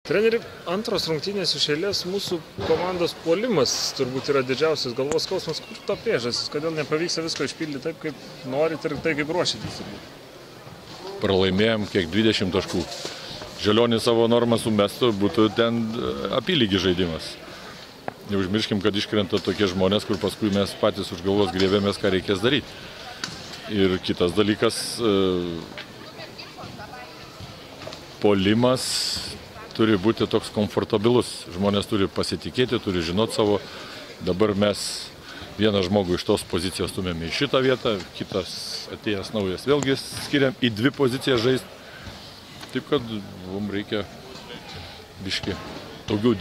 Treneri, antros rungtynės iš eilės mūsų komandos puolimas turbūt yra didžiausias galvos skausmas. Kur to priežastis? Kodėl nepavyksta visko išpildyti taip, kaip norit ir taip, kaip ruošitės? Pralaimėjom kiek 20 taškų. Žalionis savo normą sumestų, būtų ten apylygis žaidimas. Neužmirškim, kad iškrenta tokie žmonės, kur paskui mes patys už galvos griebėmės, ką reikės daryti. Ir kitas dalykas, puolimas turi būti toks komfortabilus. Žmonės turi pasitikėti, turi žinoti savo. Dabar mes vieną žmogų iš tos pozicijos stumėme į šitą vietą, kitas atėjęs naujas vėlgi skiriam į dvi pozicijas žaisti. Taip, kad mums reikia biškį daugiau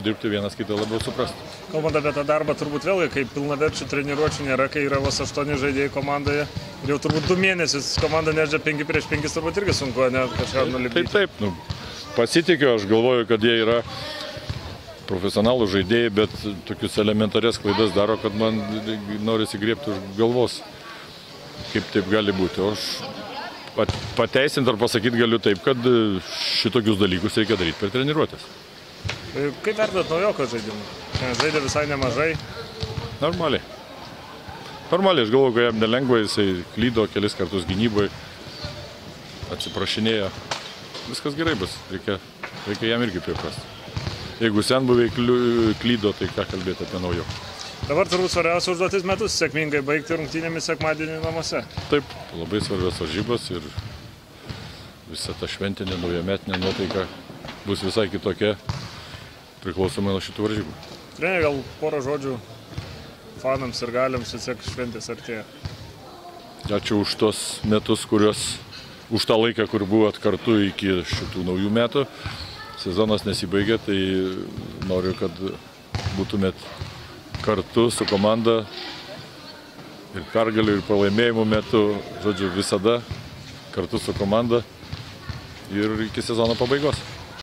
dirbti, vienas kitą labiau suprasti. Kalbant apie tą darbą, turbūt vėlgi, kai pilnaverčių treniruočių nėra, kai yra vos 8 žaidėjai komandoje, ir jau turbūt 2 mėnesius komanda nežaidžia 5 prieš 5, turbūt irgi sunku, ne, kažką nulipdyti. Taip, pasitikiu, aš galvoju, kad jie yra profesionalų žaidėjai, bet tokius elementarės klaidas daro, kad man norisi griebti už galvos, kaip taip gali būti. O aš pateisinti ar pasakyti galiu taip, kad šitokius dalykus reikia daryti per treniruotės. Kaip vertinat naujoko žaidimą? Žaidė visai nemažai. Normaliai, aš galvoju, kad jam nelengva, jisai klydo kelis kartus gynyboje, atsiprašinėjo. Viskas gerai bus, reikia jam irgi priprasti. Jeigu senbuviai klydo, tai ką kalbėti apie naujoką. Dabar turbūt svarbiausia užduotis metus sėkmingai baigti rungtynėmis sekmadienį namuose. Taip, labai svarbios varžybos ir visa ta šventinė naujametinė nuotaika bus visai kitokia, priklausomai nuo šitų varžybų. Treneri, gal porą žodžių fanams ir galiams, vis tiek šventės artėja. Ačiū už tos metus, už tą laiką, kur buvot kartu iki šitų naujų metų. Sezonas nesibaigė, tai noriu, kad būtumėt kartu su komanda ir pergalių, ir pralaimėjimų metu, žodžiu, visada kartu su komanda ir iki sezono pabaigos.